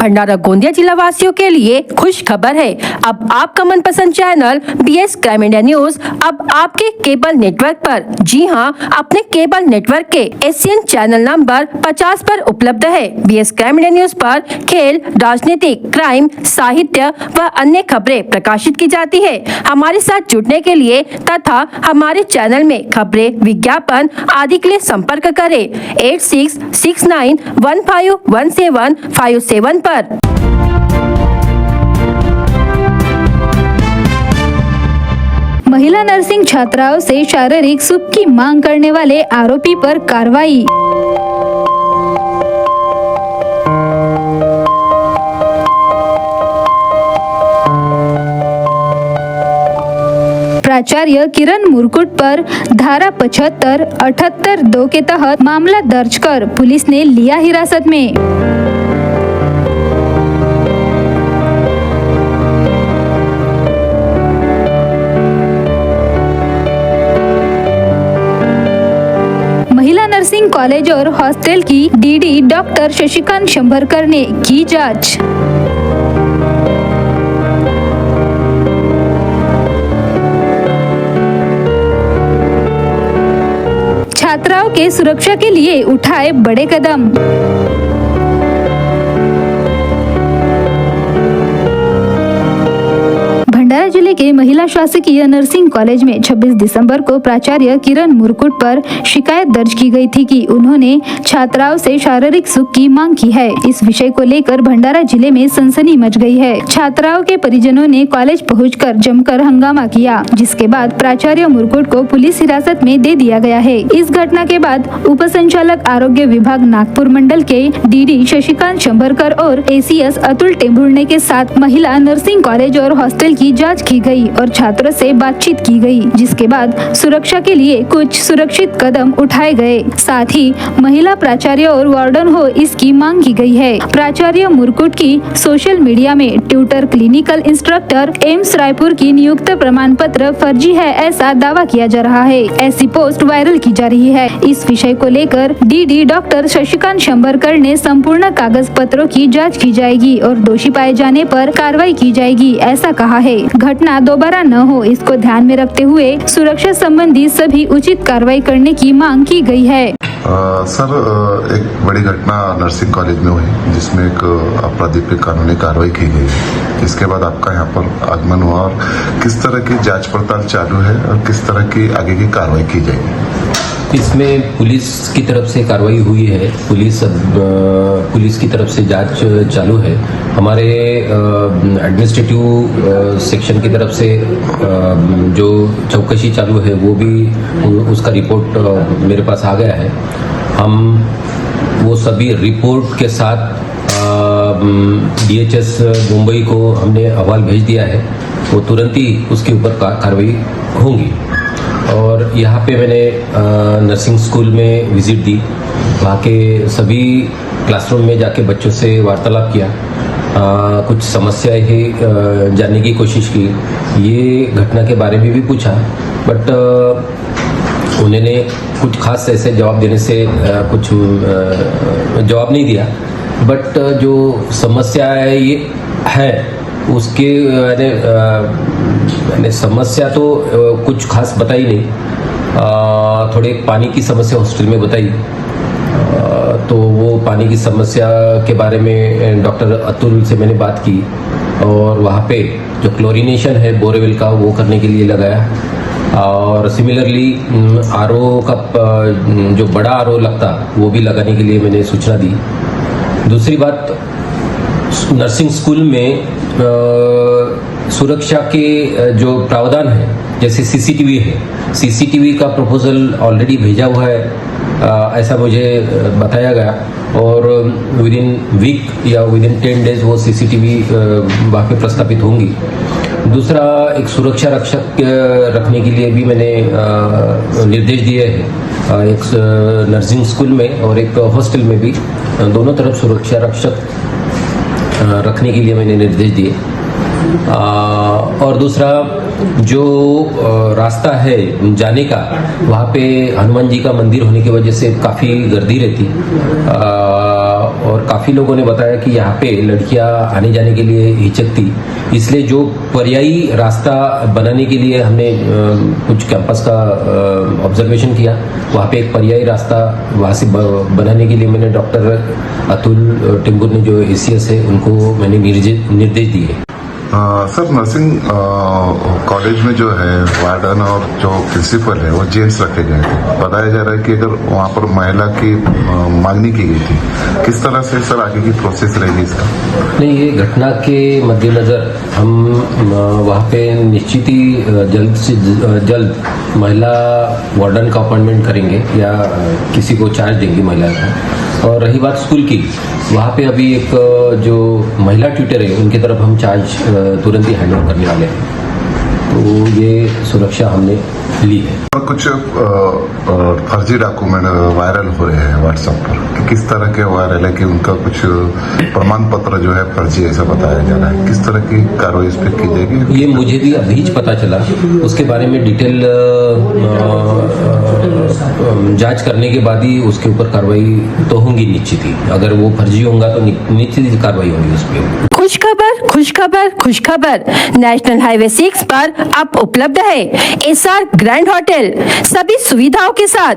भंडारा गोंदिया जिला वासियों के लिए खुश खबर है। अब आपका मनपसंद channel BS crime India news अब आपके केबल नेटवर्क पर, जी हां, अपने केबल नेटवर्क के एशियन चैनल नंबर 50 पर उपलब्ध है। BS क्राइम इंडिया न्यूज पर खेल, राजनीतिक, क्राइम, साहित्य व अन्य खबरें प्रकाशित की जाती है। हमारे साथ जुड़ने के लिए तथा हमारे चैनल में खबरें, विज्ञापन आदि के लिए संपर्क करें 8669151757 पर। महिला नर्सिंग छात्राओं से शारीरिक सुख की मांग करने वाले आरोपी पर कार्रवाई। प्राचार्य किरण मुरकुट पर धारा 75, 78, 2 के तहत मामला दर्ज कर पुलिस ने लिया हिरासत में। महिला नर्सिंग कॉलेज और हॉस्टल की DD डॉक्टर शशिकांत शंभरकर ने की जांच। छात्राओं के सुरक्षा के लिए उठाए बड़े कदम। भंडारा जिले के महिला शासकीय नर्सिंग कॉलेज में 26 दिसंबर को प्राचार्य किरण मुरकुट पर शिकायत दर्ज की गई थी कि उन्होंने छात्राओं से शारीरिक सुख की मांग की है। इस विषय को लेकर भंडारा जिले में सनसनी मच गई है। छात्राओं के परिजनों ने कॉलेज पहुंचकर जमकर हंगामा किया, जिसके बाद प्राचार्य मुरकुट को पुलिस हिरासत में दे दिया गया है। इस घटना के बाद उप संचालक आरोग्य विभाग नागपुर मंडल के DD शशिकांत शंभरकर और ACS अतुल टेम्बुर्णे के साथ महिला नर्सिंग कॉलेज और हॉस्टल की जांच की गई और छात्रों से बातचीत की गई, जिसके बाद सुरक्षा के लिए कुछ सुरक्षित कदम उठाए गए। साथ ही महिला प्राचार्य और वार्डन हो इसकी मांग की गई है। प्राचार्य मुरकुट की सोशल मीडिया में tutor clinical instructor AIIMS Raipur की नियुक्त प्रमाण पत्र फर्जी है, ऐसा दावा किया जा रहा है। ऐसी पोस्ट वायरल की जा रही है। इस विषय को लेकर DD डॉक्टर शशिकांत शंभरकर ने संपूर्ण कागज पत्रों की जाँच की जाएगी और दोषी पाए जाने पर कार्रवाई की जाएगी, ऐसा कहा है। घटना दोबारा न हो, इसको ध्यान में रखते हुए सुरक्षा संबंधी सभी उचित कार्रवाई करने की मांग की गई है। सर, एक बड़ी घटना नर्सिंग कॉलेज में हुई, जिसमें एक अपराधी पे कानूनी कार्रवाई की गई है। इसके बाद आपका यहाँ पर आगमन हुआ और किस तरह की जांच पड़ताल चालू है और किस तरह की आगे की कार्रवाई की जाएगी? इसमें पुलिस की तरफ से कार्रवाई हुई है। पुलिस की तरफ से जांच चालू है। हमारे एडमिनिस्ट्रेटिव सेक्शन की तरफ से जो चौकसी चालू है वो भी, उसका रिपोर्ट मेरे पास आ गया है। हम वो सभी रिपोर्ट के साथ DHS मुंबई को हमने अहवाल भेज दिया है। वो तुरंत ही उसके ऊपर कार्रवाई होंगी। और यहाँ पे मैंने नर्सिंग स्कूल में विजिट दी, वहाँ के सभी क्लासरूम में जाके बच्चों से वार्तालाप किया, कुछ समस्याएं ही जानने की कोशिश की। ये घटना के बारे में भी पूछा, बट उन्होंने कुछ खास ऐसे जवाब देने से कुछ जवाब नहीं दिया। बट जो समस्या है ये है उसके मैंने समस्या तो कुछ खास बताई नहीं। थोड़े पानी की समस्या हॉस्टल में बताई, तो वो पानी की समस्या के बारे में डॉक्टर अतुल से मैंने बात की और वहाँ पे जो क्लोरीनेशन है बोरेवेल का वो करने के लिए लगाया। और सिमिलरली RO का जो बड़ा RO लगता वो भी लगाने के लिए मैंने सूचना दी। दूसरी बात, नर्सिंग स्कूल में सुरक्षा के जो प्रावधान है, जैसे CCTV है, CCTV का प्रपोजल ऑलरेडी भेजा हुआ है, ऐसा मुझे बताया गया। और विद इन वीक या विद इन 10 डेज वो CCTV वहाँ पे प्रस्थापित होंगी। दूसरा, एक सुरक्षा रक्षक रखने के लिए भी मैंने निर्देश दिए हैं, एक नर्सिंग स्कूल में और एक हॉस्टल में भी, दोनों तरफ सुरक्षा रक्षक रखने के लिए मैंने निर्देश दिए। और दूसरा, जो रास्ता है जाने का, वहाँ पे हनुमान जी का मंदिर होने की वजह से काफ़ी गर्दी रहती, और काफ़ी लोगों ने बताया कि यहाँ पे लड़कियाँ आने जाने के लिए हिचक थी, इसलिए जो पर्यायी रास्ता बनाने के लिए हमने कुछ कैंपस का ऑब्जर्वेशन किया। वहाँ पे एक पर्यायी रास्ता वहाँ से बनाने के लिए मैंने डॉक्टर अतुल टिंगुर ने जो ACS है उनको मैंने निर्देश दिए। सर, नर्सिंग कॉलेज में जो है वार्डन और जो प्रिंसिपल है वो जेंट्स रखे गए थे। बताया जा रहा है कि अगर वहाँ पर महिला की मांगनी की गई थी, किस तरह से सर आगे की प्रोसेस रहेगी इसका? नहीं, ये घटना के मद्देनज़र हम वहाँ पे निश्चित ही जल्द से जल्द महिला वार्डन का अपॉइंटमेंट करेंगे या किसी को चार्ज देंगे महिला का। और रही बात स्कूल की, वहाँ पे अभी एक जो महिला ट्यूटर है उनकी तरफ हम चार्ज तुरंत ही हैंड ओवर करने वाले हैं, तो ये सुरक्षा हमने ली है। और कुछ फर्जी डॉक्यूमेंट वायरल हो रहे हैं व्हाट्सएप पर, कि किस तरह के वायरल है कि उनका कुछ प्रमाण पत्र जो है फर्जी ऐसा बताया जा रहा है, किस तरह की कार्रवाई इस पर की जाएगी? ये मुझे भी अभी पता चला, उसके बारे में डिटेल जांच करने के बाद ही उसके ऊपर कार्रवाई तो होंगी निश्चित ही। अगर वो फर्जी होगा तो निश्चित ही कार्रवाई होगी उस पर। खुशखबर खुशखबर खुशखबर, नेशनल हाईवे 6 पर अब उपलब्ध है एसआर ग्रैंड होटल सभी सुविधाओं के साथ।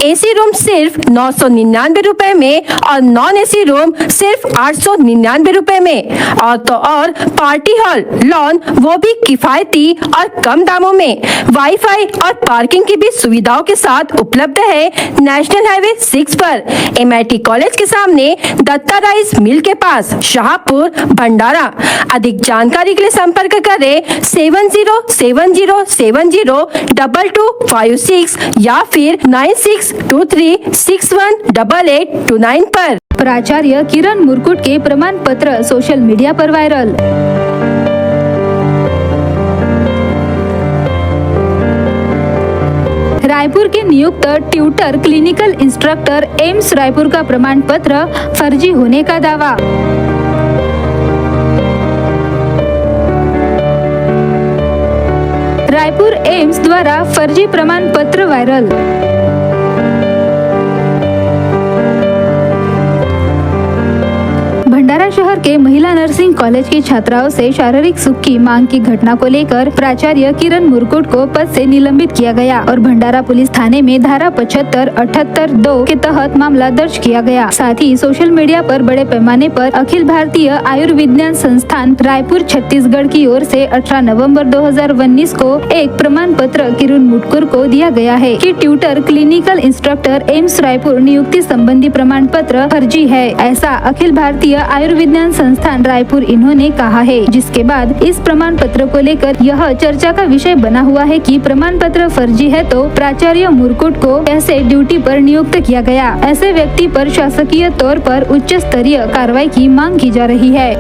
एसी रूम सिर्फ 999 रुपए में और नॉन एसी रूम सिर्फ 899 रुपए में, और तो और पार्टी हॉल, लॉन, वो भी किफायती और कम दामों में। वाईफाई और पार्किंग की भी सुविधाओं के साथ उपलब्ध है नेशनल हाईवे 6 पर, MIT कॉलेज के सामने, दत्ता राइस मिल के पास, शाहपुर, भंडारा। अधिक जानकारी के लिए संपर्क करें 7070702256 या फिर 9623618829 पर। प्राचार्य किरण मुरकुट के प्रमाण पत्र सोशल मीडिया पर वायरल। रायपुर के नियुक्त tutor clinical instructor AIIMS Raipur का प्रमाण पत्र फर्जी होने का दावा। रायपुर एम्स द्वारा फर्जी प्रमाण पत्र वायरल। भंडारा शहर के महिला नर्सिंग कॉलेज की छात्राओं से शारीरिक सुख की मांग की घटना को लेकर प्राचार्य किरण मुरकुट को पद से निलंबित किया गया और भंडारा पुलिस थाने में धारा 75-78(2) के तहत मामला दर्ज किया गया। साथ ही सोशल मीडिया पर बड़े पैमाने पर अखिल भारतीय आयुर्विज्ञान संस्थान रायपुर छत्तीसगढ़ की ओर से 18 नवंबर 2019 को एक प्रमाण पत्र किरण मुरकुट को दिया गया है कि tutor clinical instructor AIIMS Raipur नियुक्ति संबंधी प्रमाण पत्र फर्जी है। ऐसा अखिल भारतीय आयुर्विज्ञान संस्थान रायपुर इन्होंने कहा है, जिसके बाद इस प्रमाण पत्र को लेकर यह चर्चा का विषय बना हुआ है कि प्रमाण पत्र फर्जी है तो प्राचार्य मुरकुट को कैसे ड्यूटी पर नियुक्त किया गया। ऐसे व्यक्ति पर शासकीय तौर पर उच्च स्तरीय कार्रवाई की मांग की जा रही है।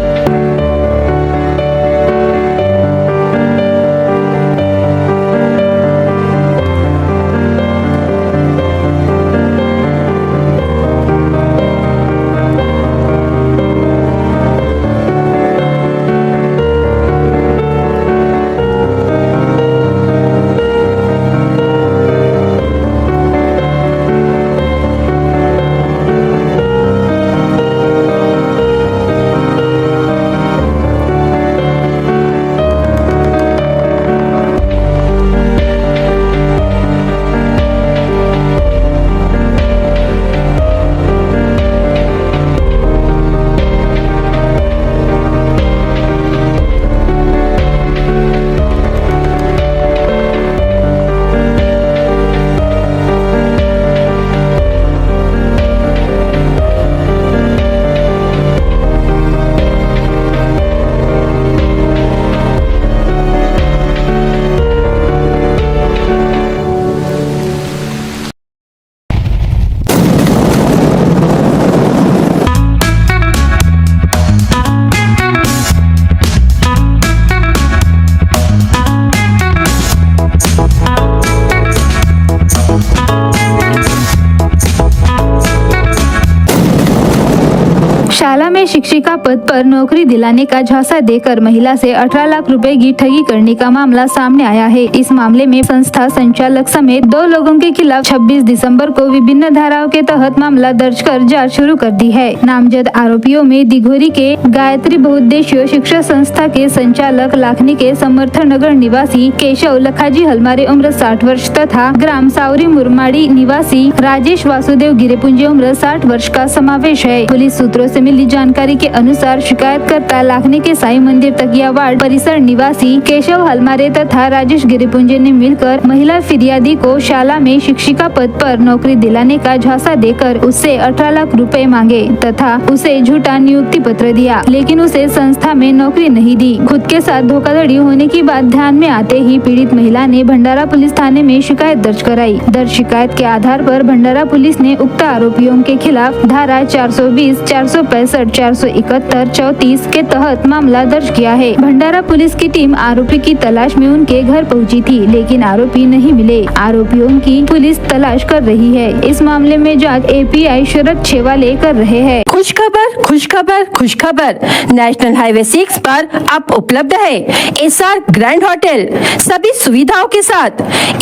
शिक्षिका पद पर नौकरी दिलाने का झांसा देकर महिला से 18 लाख रुपए की ठगी करने का मामला सामने आया है। इस मामले में संस्था संचालक समेत 2 लोगों के खिलाफ 26 दिसंबर को विभिन्न धाराओं के तहत मामला दर्ज कर जांच शुरू कर दी है। नामजद आरोपियों में दिघोरी के गायत्री बहुउद्देशीय शिक्षा संस्था के संचालक, लाखनी के समर्थ नगर निवासी केशव लखाजी हलमारे उम्र 60 वर्ष तथा ग्राम सावरी मुरमाड़ी निवासी राजेश वासुदेव गिरेपुंजे उम्र 60 वर्ष का समावेश है। पुलिस सूत्रों से मिली जानकारी के अनुसार शिकायतकर्ता लाखनी के साई मंदिर तकिया वार्ड परिसर निवासी केशव हलमारे तथा राजेश गिरेपुंजे ने मिलकर महिला फिरियादी को शाला में शिक्षिका पद पर नौकरी दिलाने का झांसा देकर उससे 18 लाख रुपए मांगे तथा उसे झूठा नियुक्ति पत्र दिया, लेकिन उसे संस्था में नौकरी नहीं दी। खुद के साथ धोखाधड़ी होने की बात ध्यान में आते ही पीड़ित महिला ने भंडारा पुलिस थाने में शिकायत दर्ज कराई। दर्ज शिकायत के आधार पर भंडारा पुलिस ने उक्त आरोपियों के खिलाफ धारा 420, 465, 471, 34 के तहत मामला दर्ज किया है। भंडारा पुलिस की टीम आरोपी की तलाश में उनके घर पहुंची थी, लेकिन आरोपी नहीं मिले। आरोपियों की पुलिस तलाश कर रही है। इस मामले में जांच एपीआई शरद छेवाले कर रहे हैं। खुशखबर, खुशखबर, खुशखबर। नेशनल हाईवे 6 पर अब उपलब्ध है एसआर ग्रैंड होटल सभी सुविधाओं के साथ।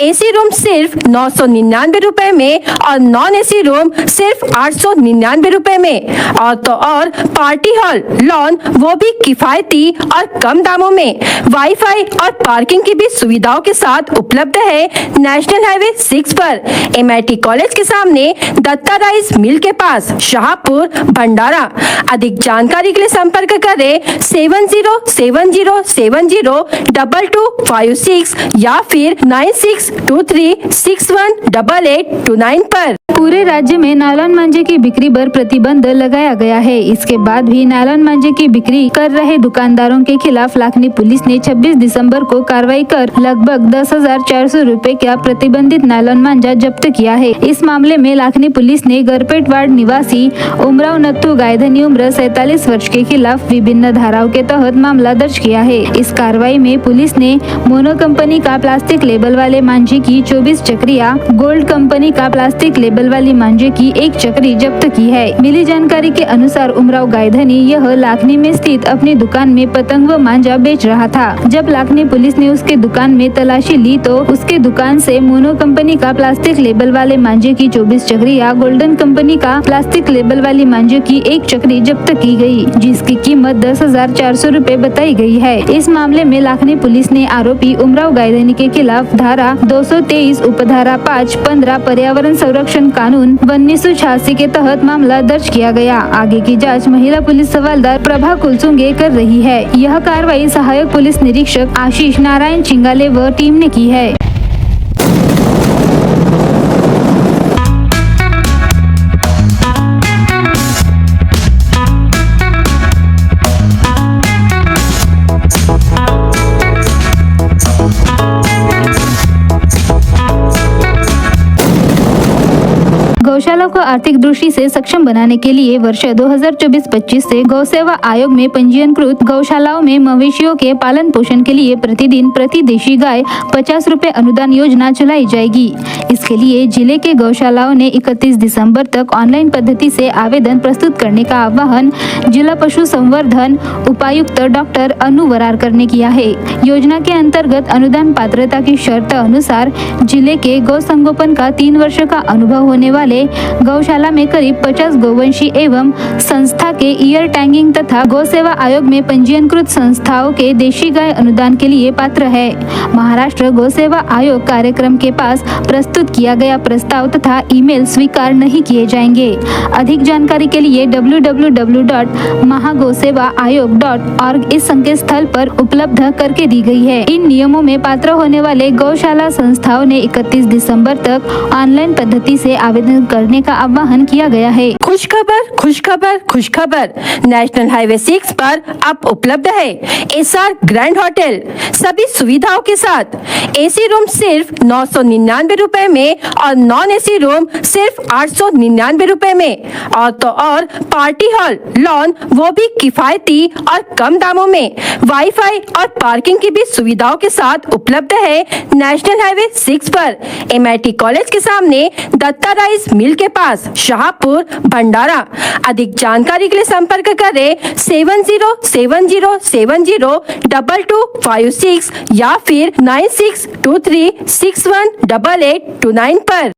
एसी रूम सिर्फ 999 रुपए में और नॉन एसी रूम सिर्फ 899 रुपए में और तो और पार्टी हॉल, लॉन वो भी किफायती और कम दामों में। वाईफाई और पार्किंग की भी सुविधाओं के साथ उपलब्ध है नेशनल हाईवे 6 पर एमआईटी कॉलेज के सामने दत्ता राइस मिल के पास, शाहपुर, भंडारा। अधिक जानकारी के लिए संपर्क करें 7070702256 या फिर 9623618829 पर। पूरे राज्य में नायलॉन मांझे की बिक्री पर प्रतिबंध लगाया गया है। इसके बाद भी नायलॉन मांझे की बिक्री कर रहे दुकानदारों के खिलाफ लाखनी पुलिस ने 26 दिसंबर को कार्रवाई कर लगभग 10,400 रुपए का प्रतिबंधित नायलॉन मांझा जब्त किया है। इस मामले में लाखनी पुलिस ने गरपेट वार्ड निवासी उमराव नत्थू गायधनी उम्र 47 वर्ष के खिलाफ विभिन्न धाराओं के तहत मामला दर्ज किया है। इस कार्रवाई में पुलिस ने मोनो कंपनी का प्लास्टिक लेबल वाले मांझे की 24 चक्रिया, गोल्ड कंपनी का प्लास्टिक लेबल वाली मांझे की 1 चक्री जब्त की है। मिली जानकारी के अनुसार उमराव गायधनी यह लाखनी में स्थित अपनी दुकान में पतंग व मांझा बेच रहा था। जब लाखनी पुलिस ने उसके दुकान में तलाशी ली तो उसके दुकान से मोनो कंपनी का प्लास्टिक लेबल वाले मांझे की 24 चक्रिया, गोल्डन कंपनी का प्लास्टिक लेबल वाली मांझे की 1 चक्री जब्त की गई, जिसकी कीमत 10,400 रुपए बताई गई है। इस मामले में लाखनी पुलिस ने आरोपी उमराव गायधनी के खिलाफ धारा 223, उपधारा 5, 15 पर्यावरण संरक्षण कानून 1986 के तहत मामला दर्ज किया गया। आगे की जांच महिला पुलिस हवलदार प्रभा कुलसुंगे कर रही है। यह कार्रवाई सहायक पुलिस निरीक्षक आशीष नारायण चिंगाले व टीम ने की है। गौशाला को आर्थिक दृष्टि से सक्षम बनाने के लिए वर्ष 2024-25 से गौ सेवा आयोग में पंजीकृत गौशालाओं में मवेशियों के पालन पोषण के लिए प्रतिदिन प्रति देशी गाय 50 रुपए अनुदान योजना चलाई जाएगी। इसके लिए जिले के गौशालाओं ने 31 दिसंबर तक ऑनलाइन पद्धति से आवेदन प्रस्तुत करने का आह्वान जिला पशु संवर्धन उपायुक्त डॉक्टर अनु वरारकर ने किया है। योजना के अंतर्गत अनुदान पात्रता की शर्त अनुसार जिले के गौ संगोपन का 3 वर्ष का अनुभव होने वाले गौशाला में करीब 50 गौवंशी एवं संस्था के ईयर टैगिंग तथा गौ सेवा आयोग में पंजीकृत संस्थाओं के देशी गाय अनुदान के लिए पात्र है। महाराष्ट्र गौ सेवा आयोग कार्यक्रम के पास प्रस्तुत किया गया प्रस्ताव तथा ईमेल स्वीकार नहीं किए जाएंगे। अधिक जानकारी के लिए www.mahagosevaaayog.org इस संकेत स्थल पर उपलब्ध करके दी गई है। इन नियमों में पात्र होने वाले गौशाला संस्थाओं ने 31 दिसंबर तक ऑनलाइन पद्धति से आवेदन करने का आह्वान किया गया है। खुशखबर, खुशखबर, खुशखबर। नेशनल हाईवे 6 पर अब उपलब्ध है एसआर ग्रैंड होटल सभी सुविधाओं के साथ। एसी रूम सिर्फ 999 रुपए में और नॉन एसी रूम सिर्फ 899 रुपए में और तो और पार्टी हॉल, लॉन वो भी किफायती और कम दामों में। वाईफाई और पार्किंग की भी सुविधाओं के साथ उपलब्ध है नेशनल हाईवे 6 पर एमआईटी कॉलेज के सामने दत्ता राइस मिल के के पास, शाहपुर, भंडारा। अधिक जानकारी के लिए संपर्क करें 7070702256 या फिर 9623618829 पर।